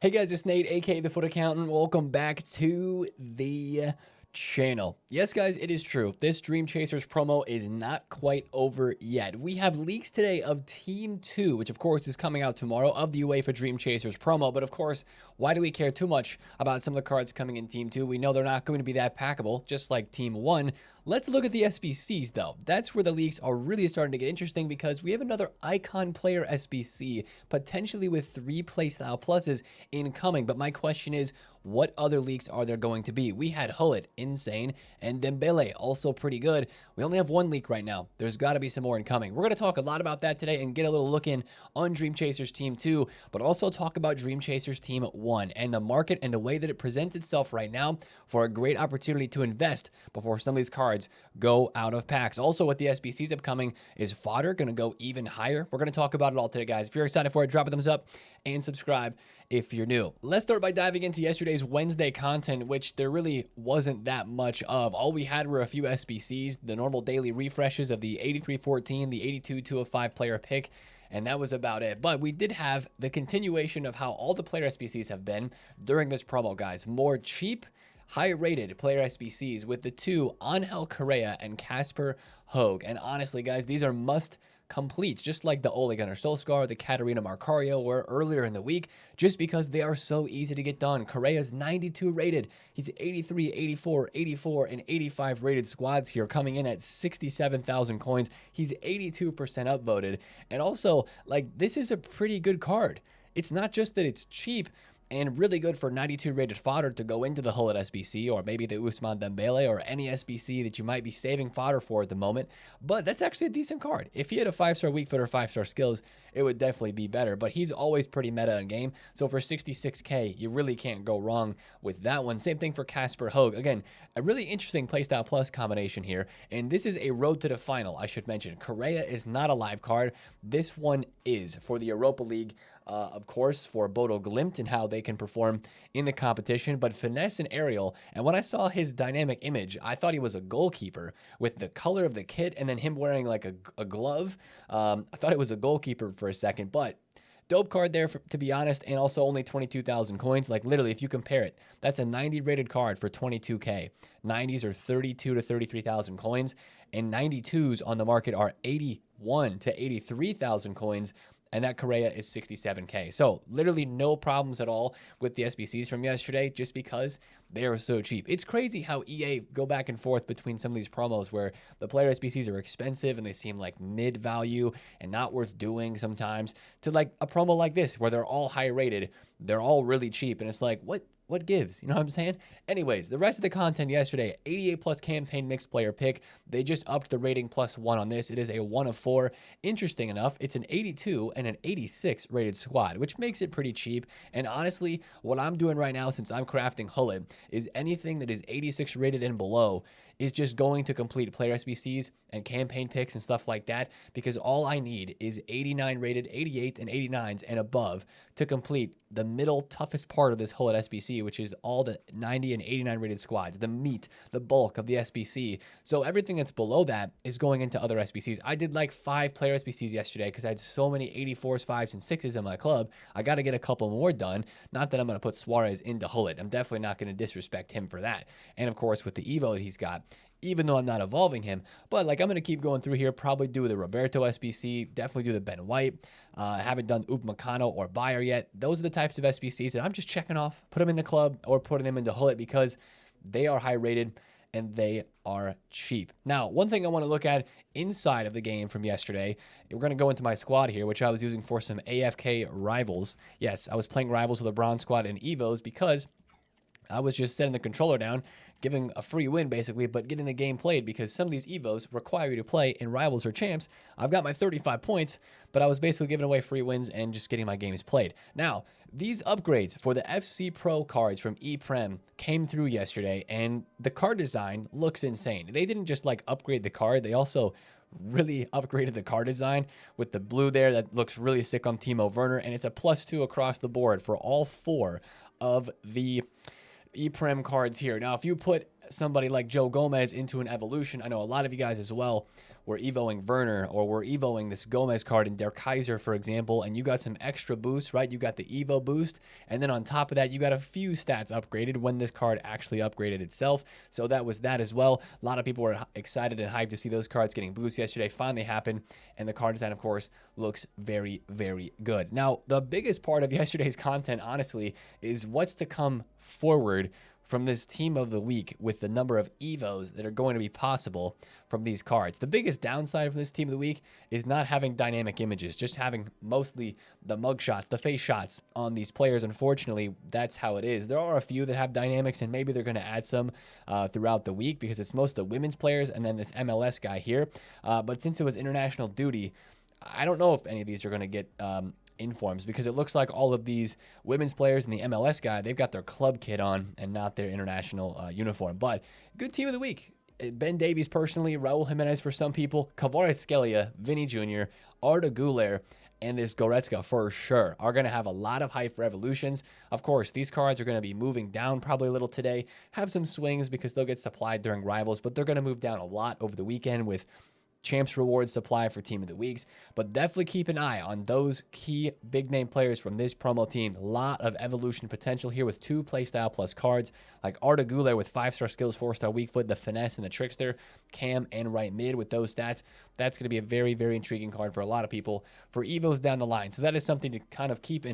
Hey guys, it's Nate, aka TheFutAccountant. Welcome back to the channel. Yes, guys, it is true. This Dreamchasers promo is not quite over yet. We have leaks today of Team 2, which of course is coming out tomorrow, of the UEFA Dreamchasers promo. But of course, why do we care too much about some of the cards coming in Team 2? We know they're not going to be that packable, just like Team 1. Let's look at the SBCs, though. That's where the leaks are really starting to get interesting because we have another Icon player SBC, potentially with 3 playstyle pluses incoming. But my question is, what other leaks are there going to be? We had Hullet, insane, and Dembele, also pretty good. We only have 1 leak right now. There's got to be some more incoming. We're going to talk a lot about that today and get a little look in on Dreamchasers Team 2, but also talk about Dreamchasers Team 1 and the market and the way that it presents itself right now for a great opportunity to invest before some of these cards go out of packs. Also, with the SBCs upcoming, is Fodder going to go even higher? We're going to talk about it all today, guys. If you're excited for it, drop a thumbs up and subscribe if you're new. Let's start by diving into yesterday's Wednesday content, which there really wasn't that much of. All we had were a few SBCs, the normal daily refreshes of the 83-14, the 82-205 player pick, and that was about it. But we did have the continuation of how all the player SBCs have been during this promo, guys. More cheap, high-rated player SBCs with the 2 Angel Correa and Casper Hogue. And honestly, guys, these are must-completes, just like the Ole Gunnar Solskjaer, the Katarina Marcario were earlier in the week, just because they are so easy to get done. Correa's 92 rated. He's 83, 84, 84, and 85 rated squads here, coming in at 67,000 coins. He's 82% upvoted. And also, like, this is a pretty good card. It's not just that it's cheap and really good for 92 rated fodder to go into the Hullet SBC, or maybe the Ousmane Dembele, or any SBC that you might be saving fodder for at the moment. But that's actually a decent card. If he had a 5-star weak foot or 5-star skills, it would definitely be better. But he's always pretty meta in game. So for 66k, you really can't go wrong with that one. Same thing for Casper Hogue. Again, a really interesting playstyle plus combination here. And this is a road to the final, I should mention. Correa is not a live card. This one is for the Europa League. Of course, for Bodo Glimt and how they can perform in the competition, but finesse and aerial. And when I saw his dynamic image, I thought he was a goalkeeper with the color of the kit and then him wearing like a glove. I thought it was a goalkeeper for a second, but dope card there, to be honest, and also only 22,000 coins. Like, literally, if you compare it, that's a 90 rated card for 22k. 90s are 32 to 33,000 coins, and 92s on the market are 81 to 83,000 coins. And that Correa is 67k. So literally no problems at all with the SBCs from yesterday, just because they are so cheap. It's crazy how EA go back and forth between some of these promos where the player SBCs are expensive and they seem like mid value and not worth doing sometimes, to like a promo like this where they're all high rated, they're all really cheap, and it's like, what gives? You know what I'm saying? Anyways, the rest of the content yesterday, 88 plus campaign mixed player pick. They just upped the rating +1 on this. It is a 1 of 4. Interesting enough, it's an 82 and an 86 rated squad, which makes it pretty cheap. And honestly, what I'm doing right now, since I'm crafting Hullet, is anything that is 86 rated and below is just going to complete player SBCs and campaign picks and stuff like that, because all I need is 89 rated, 88 and 89s and above to complete the middle toughest part of this Hullet SBC, which is all the 90 and 89 rated squads, the meat, the bulk of the SBC. So everything that's below that is going into other SBCs. I did like 5 player SBCs yesterday because I had so many 84s, 5s, and 6s in my club. I got to get a couple more done. Not that I'm going to put Suarez into Hullet. I'm definitely not going to disrespect him for that. And of course, with the Evo that he's got, even though I'm not evolving him, but like I'm going to keep going through here, probably do the Roberto SBC, definitely do the Ben White. I haven't done Upamecano or Bayer yet. Those are the types of SBCs that I'm just checking off, put them in the club or putting them into Hullet because they are high rated and they are cheap. Now, one thing I want to look at inside of the game from yesterday, we're going to go into my squad here, which I was using for some AFK rivals. Yes, I was playing rivals with a bronze squad and Evos because I was just setting the controller down, giving a free win basically, but getting the game played, because some of these Evos require you to play in Rivals or Champs. I've got my 35 points, but I was basically giving away free wins and just getting my games played. Now, these upgrades for the FC Pro cards from ePrem came through yesterday, and the card design looks insane. They didn't just like upgrade the card, they also really upgraded the card design with the blue there that looks really sick on Timo Werner, and it's a +2 across the board for all 4 of the ePrem cards here. Now, if you put somebody like Joe Gomez into an evolution, I know a lot of you guys as well we're evoing Werner, or we're evoing this Gomez card in Der Kaiser, for example, and you got some extra boosts, right? You got the Evo boost, and then on top of that, you got a few stats upgraded when this card actually upgraded itself. So that was that as well. A lot of people were excited and hyped to see those cards getting boosts yesterday. Finally happened, and the card design, of course, looks very, very good. Now, the biggest part of yesterday's content, honestly, is what's to come forward from this team of the week with the number of Evos that are going to be possible from these cards. The biggest downside from this team of the week is not having dynamic images, just having mostly the mug shots, the face shots on these players. Unfortunately, that's how it is. There are a few that have dynamics, and maybe they're going to add some throughout the week because it's most of the women's players and then this MLS guy here. But since it was international duty, I don't know if any of these are going to get informs, because it looks like all of these women's players and the MLS guy, they've got their club kit on and not their international uniform. But good team of the week. Ben Davies personally, Raul Jimenez for some people, Kvaratskhelia, Vinny Jr., Arda Güler, and this Goretzka for sure are going to have a lot of hype for evolutions. Of course, these cards are going to be moving down probably a little today, have some swings because they'll get supplied during rivals, but they're going to move down a lot over the weekend with Champs Rewards supply for Team of the Weeks. But definitely keep an eye on those key big name players from this promo team. A lot of evolution potential here with 2 playstyle plus cards like Arda Güler with 5-star skills, 4-star weak foot, the finesse and the trickster, Cam and right mid with those stats. That's going to be a very, very intriguing card for a lot of people for Evos down the line. So that is something to kind of keep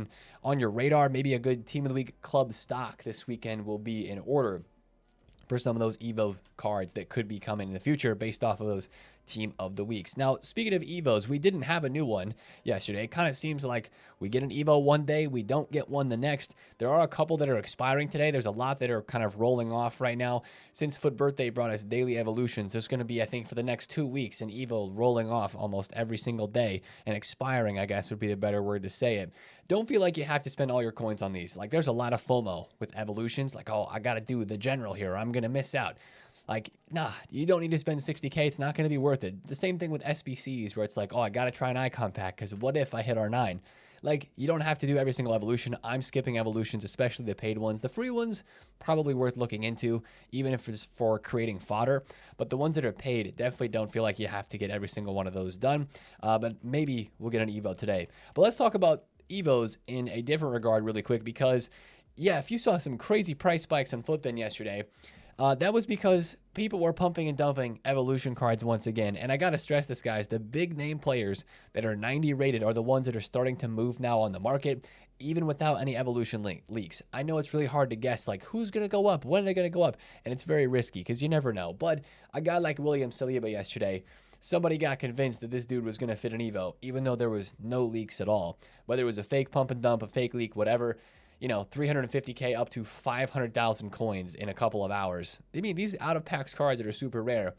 on your radar. Maybe a good Team of the Week club stock this weekend will be in order for some of those Evo cards that could be coming in the future based off of those Team of the Weeks. Now, speaking of Evos, we didn't have a new one yesterday. It kind of seems like we get an Evo one day, we don't get one the next. There are a couple that are expiring today. There's a lot that are kind of rolling off right now. Since Foot Birthday brought us daily evolutions, there's going to be, I think, for the next 2 weeks, an Evo rolling off almost every single day, and expiring, I guess, would be the better word to say it. Don't feel like you have to spend all your coins on these. Like, there's a lot of FOMO with evolutions. Like, oh, I got to do the general here, or I'm going to miss out. Like, nah, you don't need to spend 60K. It's not going to be worth it. The same thing with SBCs, where it's like, oh, I got to try an icon pack because what if I hit R9? Like, you don't have to do every single evolution. I'm skipping evolutions, especially the paid ones. The free ones, probably worth looking into, even if it's for creating fodder. But the ones that are paid, definitely don't feel like you have to get every single one of those done. But maybe we'll get an Evo today. But let's talk about Evos in a different regard really quick, because, yeah, if you saw some crazy price spikes on Footbin yesterday, that was because people were pumping and dumping evolution cards once again. And I got to stress this, guys, the big name players that are 90 rated are the ones that are starting to move now on the market, even without any evolution leaks. I know it's really hard to guess, like, who's going to go up? When are they going to go up? And it's very risky because you never know. But a guy like William Saliba yesterday, somebody got convinced that this dude was going to fit an Evo, even though there was no leaks at all. Whether it was a fake pump and dump, a fake leak, whatever, you know, 350K up to 500,000 coins in a couple of hours. I mean, these out-of-packs cards that are super rare,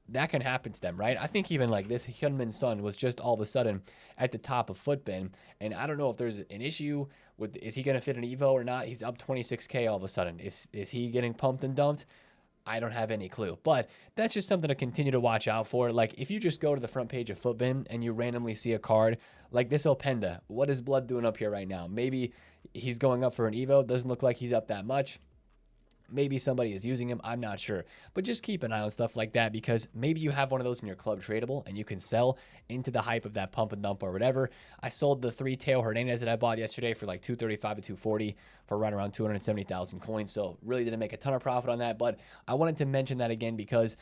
that can happen to them, right? I think even like this Hyunmin Son was just all of a sudden at the top of Footbin, and I don't know if there's an issue with, is he going to fit an Evo or not? He's up 26K all of a sudden. Is he getting pumped and dumped? I don't have any clue, but that's just something to continue to watch out for. Like, if you just go to the front page of Footbin and you randomly see a card like this Openda, what is Blood doing up here right now? Maybe he's going up for an Evo. Doesn't look like he's up that much. Maybe somebody is using him. I'm not sure. But just keep an eye on stuff like that, because maybe you have one of those in your club tradable and you can sell into the hype of that pump and dump or whatever. I sold the 3 Teo Hernandez that I bought yesterday for like 235 to 240 for right around 270,000 coins. So really didn't make a ton of profit on that. But I wanted to mention that again because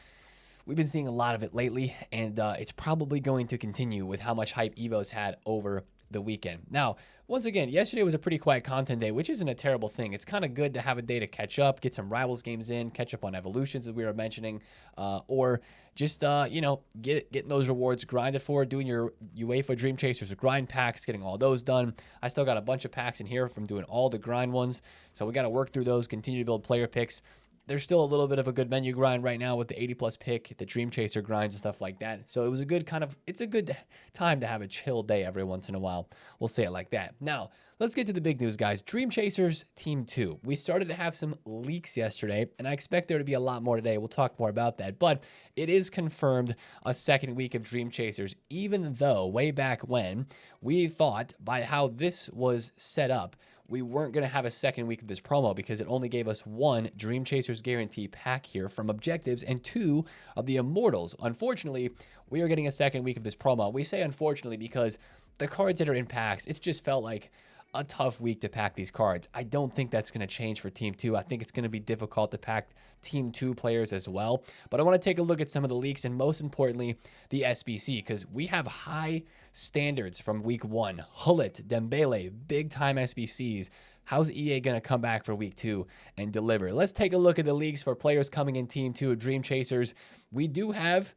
we've been seeing a lot of it lately, and it's probably going to continue with how much hype Evos had over the weekend. Now, once again, yesterday was a pretty quiet content day, which isn't a terrible thing. It's kind of good to have a day to catch up, get some rivals games in, catch up on evolutions as we were mentioning, or just, you know, getting those rewards grinded for, doing your UEFA Dreamchasers grind packs, getting all those done. I still got a bunch of packs in here from doing all the grind ones, so we got to work through those, continue to build player picks. There's still a little bit of a good menu grind right now with the 80+ pick, the Dream Chaser grinds and stuff like that. So it was a good it's a good time to have a chill day every once in a while. We'll say it like that. Now, let's get to the big news, guys. Dream Chasers Team 2. We started to have some leaks yesterday, and I expect there to be a lot more today. We'll talk more about that. But it is confirmed a second week of Dream Chasers, even though way back when we thought by how this was set up, we weren't going to have a second week of this promo because it only gave us 1 Dreamchasers guarantee pack here from Objectives and 2 of the Immortals. Unfortunately, we are getting a second week of this promo. We say unfortunately because the cards that are in packs, it's just felt like a tough week to pack these cards. I don't think that's going to change for Team 2. I think it's going to be difficult to pack Team 2 players as well. But I want to take a look at some of the leaks and most importantly, the SBC, because we have high standards from week 1. Hullet, Dembele, big time SBCs. How's EA going to come back for week 2 and deliver? Let's take a look at the leaks for players coming in Team 2 of Dreamchasers. We do have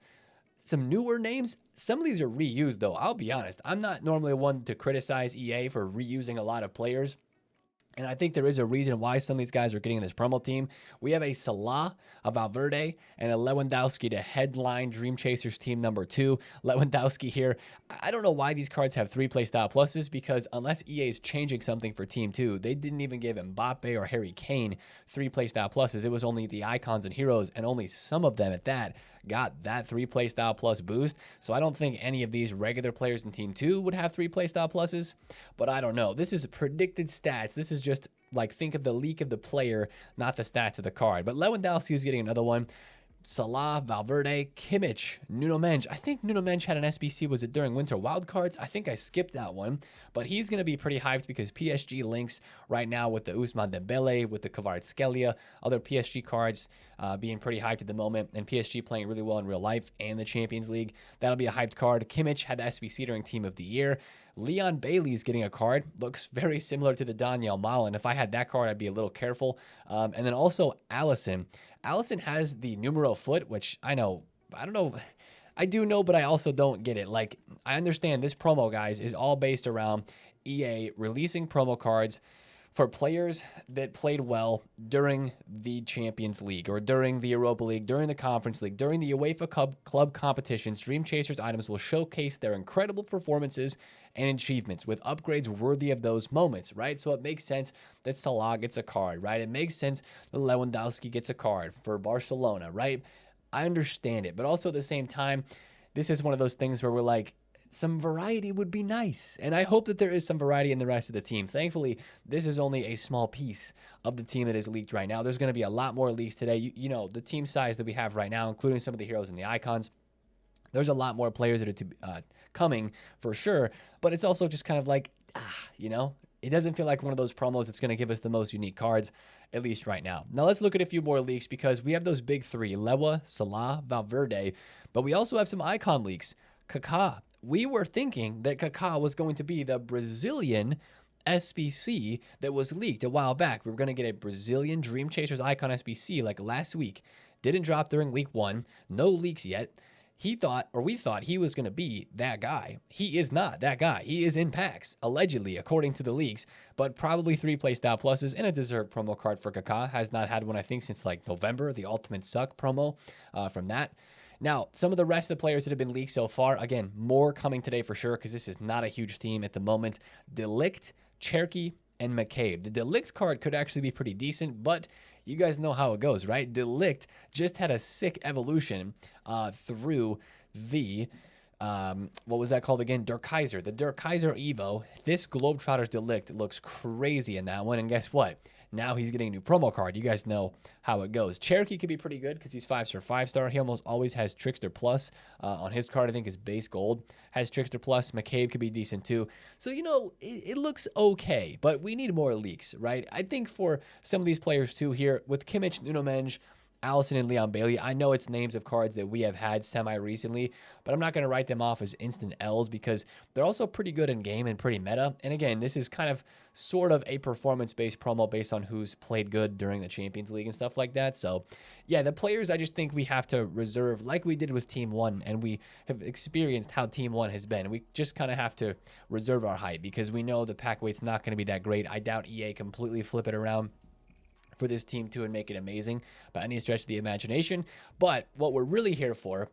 some newer names. Some of these are reused though. I'll be honest. I'm not normally one to criticize EA for reusing a lot of players. And I think there is a reason why some of these guys are getting in this promo team. We have a Salah, a Valverde, and a Lewandowski to headline Dreamchasers team number 2. Lewandowski here. I don't know why these cards have 3 playstyle pluses because unless EA is changing something for team 2, they didn't even give Mbappe or Harry Kane 3 playstyle pluses. It was only the icons and heroes, and only some of them at that got that 3 playstyle plus boost. So I don't think any of these regular players in team 2 would have 3 playstyle pluses, but I don't know. This is predicted stats. This is just like, think of the leak of the player, not the stats of the card. But Lewandowski is getting another one. Salah, Valverde, Kimmich, Nuno Mensch. I think Nuno Mensch had an SBC. Was it during Winter Wildcards? I think I skipped that one. But he's going to be pretty hyped because PSG links right now with the Ousmane Dembele, with the Kvaratskhelia, other PSG cards being pretty hyped at the moment, and PSG playing really well in real life and the Champions League. That'll be a hyped card. Kimmich had the SBC during Team of the Year. Leon Bailey's getting a card. Looks very similar to the Daniel Malin. If I had that card, I'd be a little careful. And then also Allison. Allison has the numero foot, which I don't know. I do know, but I also don't get it. Like, I understand this promo, guys, is all based around EA releasing promo cards for players that played well during the Champions League or during the Europa League, during the Conference League, during the UEFA Club competitions. Dreamchasers items will showcase their incredible performances and achievements with upgrades worthy of those moments, right? So it makes sense that Salah gets a card, right? It makes sense that Lewandowski gets a card for Barcelona, right? I understand it, but also at the same time, this is one of those things where we're like, some variety would be nice. And I hope that there is some variety in the rest of the team. Thankfully, this is only a small piece of the team that is leaked right now. There's going to be a lot more leaks today. You know, the team size that we have right now, including some of the heroes and the icons, there's a lot more players that are coming for sure. But it's also just kind of like, you know, it doesn't feel like one of those promos that's going to give us the most unique cards, at least right now. Now let's look at a few more leaks because we have those big 3, Lewa, Salah, Valverde, but we also have some icon leaks. Kaká. We were thinking that Kaká was going to be the Brazilian SBC that was leaked a while back. We were going to get a Brazilian Dreamchasers icon SBC like last week. Didn't drop during week 1. No leaks yet. We thought he was going to be that guy. He is not that guy. He is in packs, allegedly, according to the leaks, but probably 3 playstyle pluses and a deserved promo card for Kaká. Has not had one, I think, since like November, the Ultimate Suck promo from that. Now, some of the rest of the players that have been leaked so far, again, more coming today for sure, because this is not a huge team at the moment. De Ligt, Cherky, and McCabe. The De Ligt card could actually be pretty decent, but you guys know how it goes, right? De Ligt just had a sick evolution through the, what was that called again? Der Kaiser. The Der Kaiser Evo. This Globetrotters De Ligt looks crazy in that one, and guess what? Now he's getting a new promo card. You guys know how it goes. Cherokee could be pretty good because he's 5-star, 5-star. He almost always has Trickster Plus on his card. I think his base gold has Trickster Plus. McCabe could be decent too. So, you know, it looks okay, but we need more leaks, right? I think for some of these players too here, with Kimmich, Nuno Mensch, Allison, and Leon Bailey, I know it's names of cards that we have had semi-recently, but I'm not going to write them off as instant L's because they're also pretty good in game and pretty meta. And again, this is kind of sort of a performance-based promo based on who's played good during the Champions League and stuff like that. So, yeah, the players I just think we have to reserve like we did with Team 1, and we have experienced how Team 1 has been. We just kind of have to reserve our hype because we know the pack weight's not going to be that great. I doubt EA completely flip it around for this team too and make it amazing by any stretch of the imagination. But what we're really here for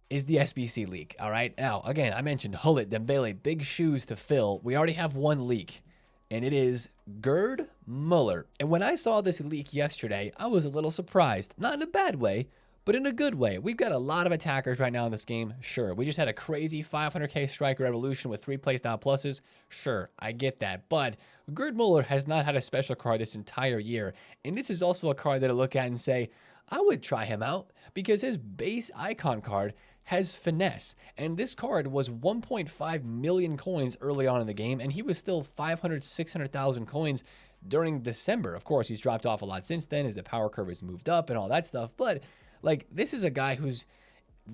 is the SBC leak. All right. Now, again, I mentioned Hullet, Dembele, big shoes to fill. We already have one leak, and it is Gerd Muller. And when I saw this leak yesterday, I was a little surprised. Not in a bad way, but in a good way. We've got a lot of attackers right now in this game. Sure, we just had a crazy 500k striker evolution with 3 playstyle pluses. Sure, I get that, but Gerd Muller has not had a special card this entire year, and this is also a card that I look at and say, I would try him out because his base icon card has finesse, and this card was 1.5 million coins early on in the game, and he was still 600,000 coins during December. Of course, he's dropped off a lot since then as the power curve has moved up and all that stuff, but like, this is a guy who's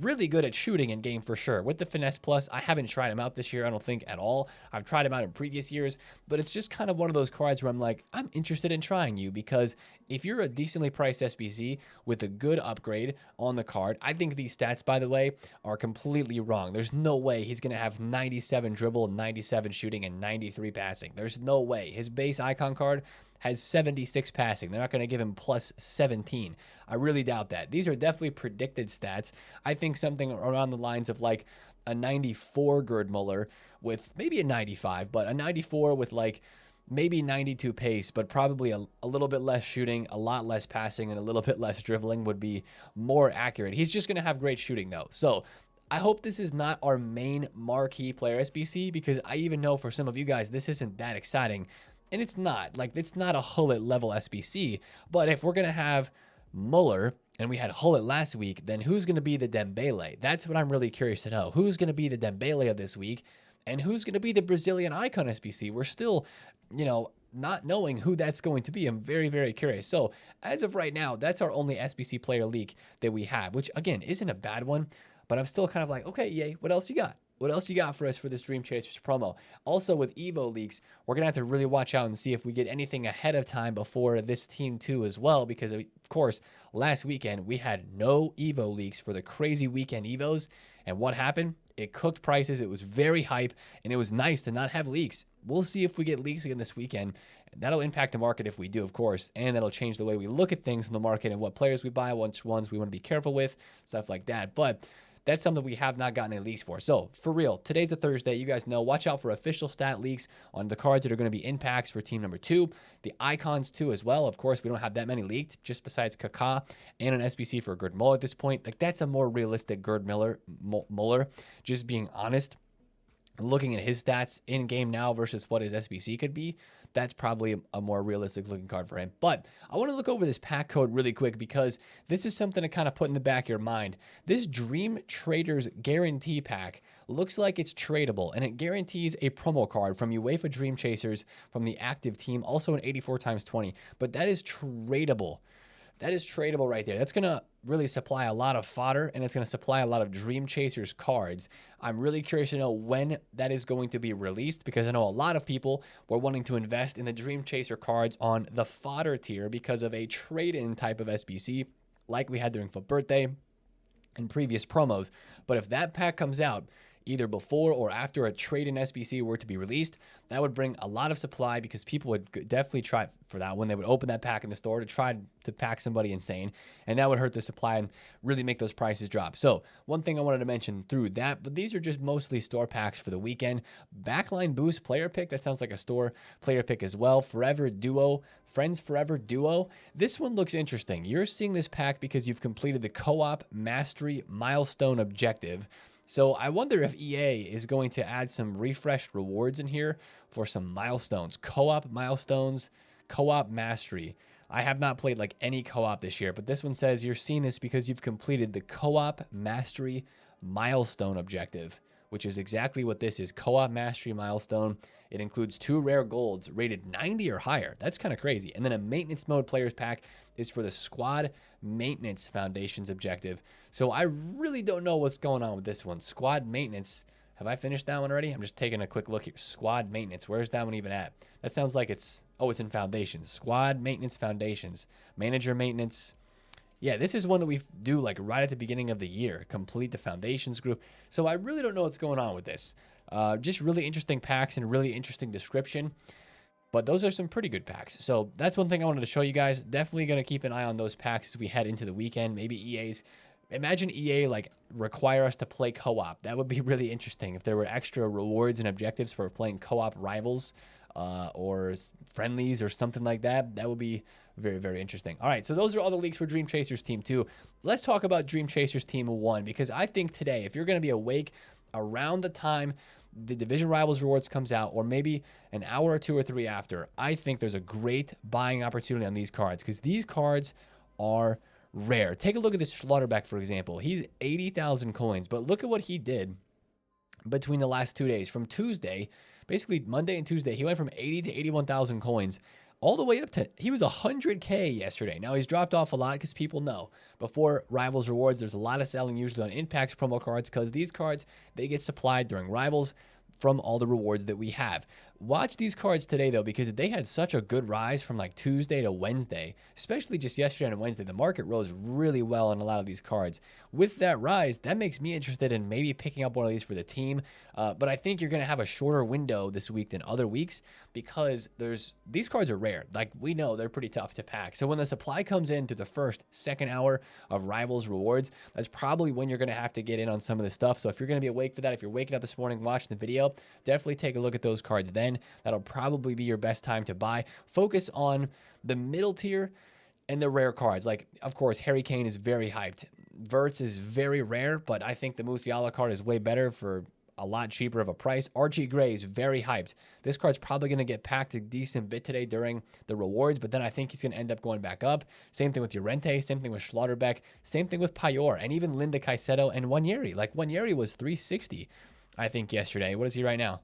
really good at shooting in game for sure. With the finesse plus, I haven't tried him out this year, I don't think at all. I've tried him out in previous years, but it's just kind of one of those cards where I'm like, I'm interested in trying you, because if you're a decently priced SBC with a good upgrade on the card, I think these stats, by the way, are completely wrong. There's no way he's going to have 97 dribble, 97 shooting, and 93 passing. There's no way. His base icon card has 76 passing. They're not going to give him plus 17. I really doubt that. These are definitely predicted stats. I think something around the lines of like a 94 Gerd Muller with maybe a 95, but a 94 with like maybe 92 pace, but probably a little bit less shooting, a lot less passing, and a little bit less dribbling would be more accurate. He's just going to have great shooting though. So I hope this is not our main marquee player SBC, because I even know for some of you guys, this isn't that exciting. And it's not. Like, it's not a Hullet level SBC. But if we're going to have Muller, and we had Hullet last week, then who's going to be the Dembele? That's what I'm really curious to know. Who's going to be the Dembele of this week? And who's going to be the Brazilian Icon SBC? We're still, you know, not knowing who that's going to be. I'm very, very curious. So as of right now, that's our only SBC player leak that we have, which, again, isn't a bad one. But I'm still kind of like, okay, yay, what else you got? What else you got for us for this Dreamchasers promo? Also, with Evo leaks, we're going to have to really watch out and see if we get anything ahead of time before this Team 2 as well, because, of course, last weekend we had no Evo leaks for the crazy weekend Evos, and what happened? It cooked prices, it was very hype, and it was nice to not have leaks. We'll see if we get leaks again this weekend. That'll impact the market if we do, of course, and that'll change the way we look at things in the market and what players we buy, which ones we want to be careful with, stuff like that. But that's something we have not gotten any leaks for. So, for real, today's a Thursday. You guys know, watch out for official stat leaks on the cards that are going to be in packs for team number 2. The icons, too, as well. Of course, we don't have that many leaked, just besides Kaká and an SBC for Gerd Muller at this point. Like, that's a more realistic Gerd Muller, just being honest. Looking at his stats in game now versus what his SBC could be, that's probably a more realistic looking card for him. But I want to look over this pack code really quick, because this is something to kind of put in the back of your mind. This Dream Traders Guarantee Pack looks like it's tradable, and it guarantees a promo card from UEFA Dreamchasers from the active team, also an 84x20, but that is tradable. That is tradable right there. That's going to really supply a lot of fodder, and it's going to supply a lot of Dreamchasers cards. I'm really curious to know when that is going to be released, because I know a lot of people were wanting to invest in the Dreamchaser cards on the fodder tier because of a trade-in type of SBC like we had during Foot Birthday and previous promos. But if that pack comes out either before or after a trade-in SBC were to be released, that would bring a lot of supply, because people would definitely try for that when they would open that pack in the store to try to pack somebody insane, and that would hurt the supply and really make those prices drop. So one thing I wanted to mention through that, but these are just mostly store packs for the weekend. Backline Boost player pick, that sounds like a store player pick as well. Forever Duo, Friends Forever Duo. This one looks interesting. You're seeing this pack because you've completed the Co-op Mastery Milestone objective. So I wonder if EA is going to add some refreshed rewards in here for some milestones. Co-op milestones, co-op mastery. I have not played like any co-op this year, but this one says you're seeing this because you've completed the co-op mastery milestone objective, which is exactly what this is. Co-op mastery milestone. It includes 2 rare golds rated 90 or higher. That's kind of crazy. And then a maintenance mode players pack is for the squad maintenance foundations objective. So I really don't know what's going on with this one. Squad maintenance. Have I finished that one already? I'm just taking a quick look here. Squad maintenance. Where's that one even at? That sounds like it's, oh, it's in foundations. Squad maintenance foundations. Manager maintenance. Yeah, this is one that we do like right at the beginning of the year. Complete the foundations group. So I really don't know what's going on with this. Just really interesting packs and really interesting description. But those are some pretty good packs. So that's one thing I wanted to show you guys. Definitely going to keep an eye on those packs as we head into the weekend. Maybe imagine EA like require us to play co-op. That would be really interesting if there were extra rewards and objectives for playing co-op rivals or friendlies or something like that. That would be very, very interesting. All right, so those are all the leaks for Dream Chasers Team 2. Let's talk about Dream Chasers Team 1, because I think today, if you're going to be awake around the time the Division Rivals Rewards comes out, or maybe an hour or 2 or 3 after, I think there's a great buying opportunity on these cards, because these cards are rare. Take a look at this Schlotterbeck, for example. He's 80,000 coins, but look at what he did between the last 2 days. From Tuesday, basically Monday and Tuesday, he went from 80 to 81,000 coins all the way up to, he was 100K yesterday. Now, he's dropped off a lot because people know before Rivals Rewards, there's a lot of selling usually on Impacts promo cards, because these cards, they get supplied during Rivals from all the rewards that we have. Watch these cards today, though, because they had such a good rise from like Tuesday to Wednesday, especially just yesterday and Wednesday. The market rose really well on a lot of these cards. With that rise, that makes me interested in maybe picking up one of these for the team. But I think you're going to have a shorter window this week than other weeks, because these cards are rare. Like, we know they're pretty tough to pack. So when the supply comes in to the first, second hour of Rivals Rewards, that's probably when you're going to have to get in on some of this stuff. So if you're going to be awake for that, if you're waking up this morning watching the video, definitely take a look at those cards then. That'll probably be your best time to buy. Focus on the middle tier and the rare cards. Like, of course, Harry Kane is very hyped. Verts is very rare, but I think the Musiala card is way better for a lot cheaper of a price. Archie Gray is very hyped. This card's probably going to get packed a decent bit today during the rewards, but then I think he's going to end up going back up. Same thing with Llorente, same thing with Schlotterbeck, same thing with Payor, and even Linda Caicedo and Wanyeri. Like, Wanyeri was 360, I think, yesterday. What is he right now?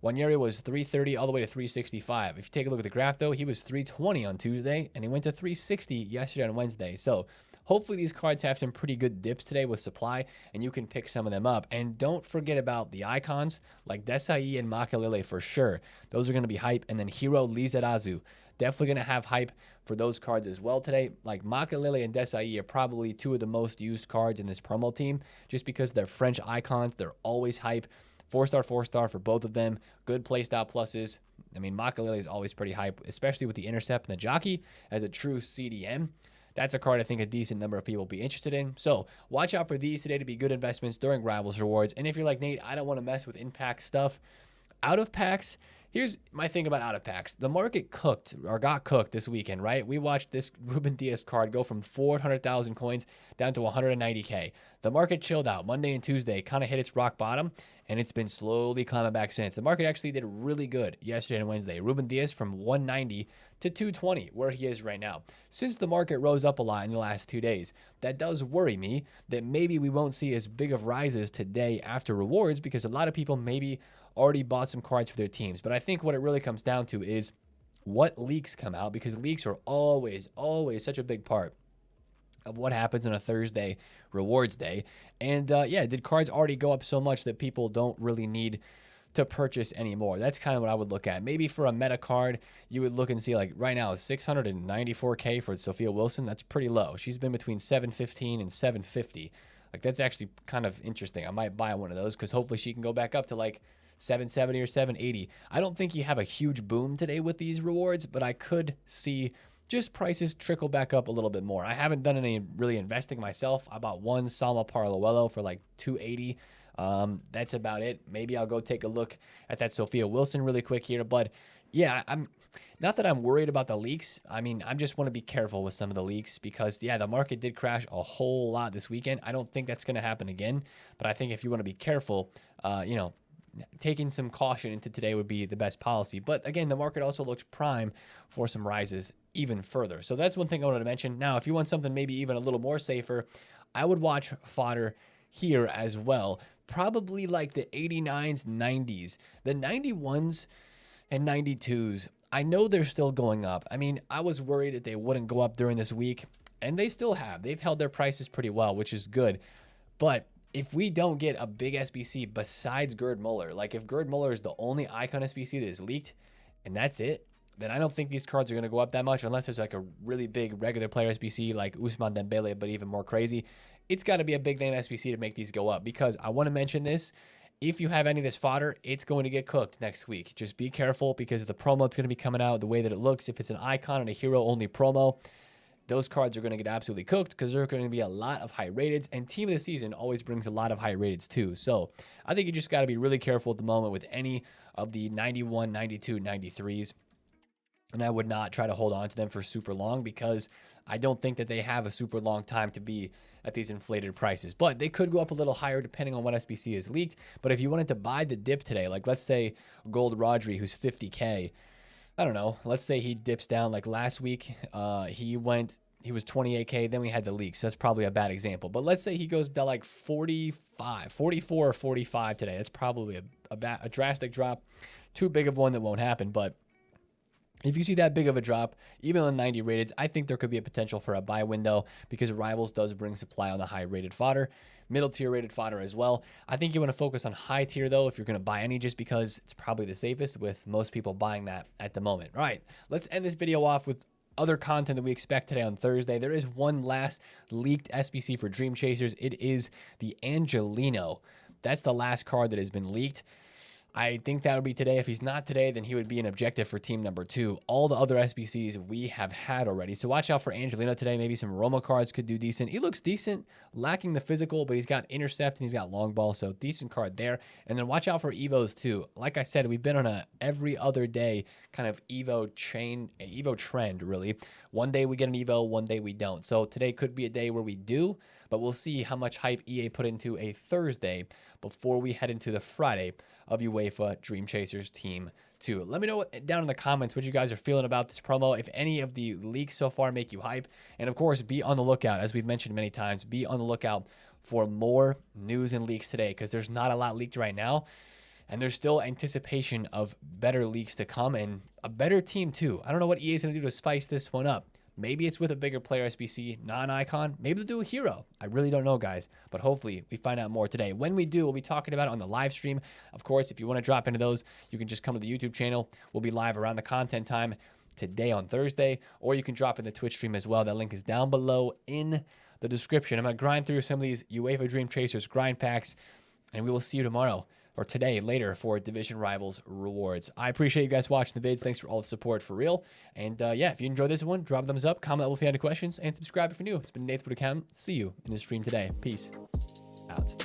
Wanyeri was 330 all the way to 365. If you take a look at the graph, though, he was 320 on Tuesday, and he went to 360 yesterday and Wednesday. So hopefully these cards have some pretty good dips today with supply, and you can pick some of them up. And don't forget about the icons like Desai and Makalele for sure. Those are going to be hype. And then Hiro Lizarazu, definitely going to have hype for those cards as well today. Like, Makalele and Desai are probably two of the most used cards in this promo team, just because they're French icons. They're always hype. 4-star, 4-star for both of them. Good playstyle pluses. I mean, Makalele is always pretty hype, especially with the intercept and the jockey as a true CDM. That's a card I think a decent number of people will be interested in. So watch out for these today to be good investments during Rivals Rewards. And if you're like, Nate, I don't want to mess with impact stuff, out of packs, here's my thing about out of packs. The market got cooked this weekend, right? We watched this Ruben Diaz card go from 400,000 coins down to 190K. The market chilled out Monday and Tuesday, kind of hit its rock bottom, and it's been slowly climbing back since. The market actually did really good yesterday and Wednesday. Ruben Diaz from 190 to 220, where he is right now. Since the market rose up a lot in the last 2 days, that does worry me that maybe we won't see as big of rises today after rewards, because a lot of people maybe already bought some cards for their teams. But I think what it really comes down to is what leaks come out, because leaks are always such a big part of what happens on a Thursday rewards day. And yeah, did cards already go up so much that people don't really need to purchase anymore? That's kind of what I would look at. Maybe for a meta card, you would look and see, like, right now, 694K for Sophia Wilson. That's pretty low. She's been between 715 and 750. Like, that's actually kind of interesting. I might buy one of those, because hopefully she can go back up to like 770 or 780. I don't think you have a huge boom today with these rewards, but I could see just prices trickle back up a little bit more. I haven't done any really investing myself. I bought one Salma Paralluelo for like 280. That's about it. Maybe I'll go take a look at that Sophia Wilson really quick here. But yeah, I'm not that I'm worried about the leaks. I mean, I just want to be careful with some of the leaks, because yeah, the market did crash a whole lot this weekend. I don't think that's going to happen again, but I think if you want to be careful, you know, taking some caution into today would be the best policy. But again, the market also looks prime for some rises even further. So that's one thing I wanted to mention. Now, if you want something maybe even a little more safer, I would watch Fodder here as well. Probably like the 89s, 90s, the 91s and 92s. I know they're still going up. I mean, I was worried that they wouldn't go up during this week, and they still have. They've held their prices pretty well, which is good. But if we don't get a big SBC besides Gerd Muller, like if Gerd Muller is the only icon SBC that is leaked and that's it, then I don't think these cards are going to go up that much, unless there's like a really big regular player SBC like Ousmane Dembele, but even more crazy. It's got to be a big name SBC to make these go up, because I want to mention this. If you have any of this fodder, it's going to get cooked next week. Just be careful, because of the promo that's going to be coming out, the way that it looks. If it's an icon and a hero only promo, those cards are going to get absolutely cooked because there are going to be a lot of high rateds, and team of the season always brings a lot of high rateds too. So I think you just got to be really careful at the moment with any of the 91, 92, 93s. And I would not try to hold on to them for super long because I don't think that they have a super long time to be at these inflated prices. But they could go up a little higher depending on what SBC is leaked. But if you wanted to buy the dip today, like let's say Gold Rodri, who's 50K, I don't know, let's say he dips down like last week. He was 28K, then we had the leaks. So that's probably a bad example. But let's say he goes down like 44 or 45 today. That's probably a drastic drop. Too big of one that won't happen. But if you see that big of a drop, even on 90 rated, I think there could be a potential for a buy window because Rivals does bring supply on the high rated fodder, middle tier rated fodder as well. I think you want to focus on high tier though if you're going to buy any, just because it's probably the safest with most people buying that at the moment. All right, let's end this video off with other content that we expect today on Thursday. There is one last leaked SBC for Dreamchasers. It is the Angelino. That's the last card that has been leaked. I think that would be today. If he's not today, then he would be an objective for team number 2. All the other SBCs we have had already. So watch out for Angelino today. Maybe some Roma cards could do decent. He looks decent, lacking the physical, but he's got intercept and he's got long ball. So decent card there. And then watch out for Evos too. Like I said, we've been on a every other day kind of Evo trend really. One day we get an Evo, one day we don't. So today could be a day where we do, but we'll see how much hype EA put into a Thursday before we head into the Friday of UEFA Dreamchasers Team 2. Let me know down in the comments what you guys are feeling about this promo. If any of the leaks so far make you hype. And of course, be on the lookout, as we've mentioned many times, be on the lookout for more news and leaks today because there's not a lot leaked right now. And there's still anticipation of better leaks to come and a better team too. I don't know what EA is going to do to spice this one up. Maybe it's with a bigger player SBC, non-icon. Maybe they'll do a hero. I really don't know, guys. But hopefully we find out more today. When we do, we'll be talking about it on the live stream. Of course, if you want to drop into those, you can just come to the YouTube channel. We'll be live around the content time today on Thursday. Or you can drop in the Twitch stream as well. That link is down below in the description. I'm going to grind through some of these UEFA Dreamchasers grind packs. And we will see you tomorrow. Or today, later, for Division Rivals rewards. I appreciate you guys watching the vids. Thanks for all the support, for real. And yeah, if you enjoyed this one, drop a thumbs up, comment if you have any questions, and subscribe if you're new. It's been TheFutAccountant. See you in the stream today. Peace out.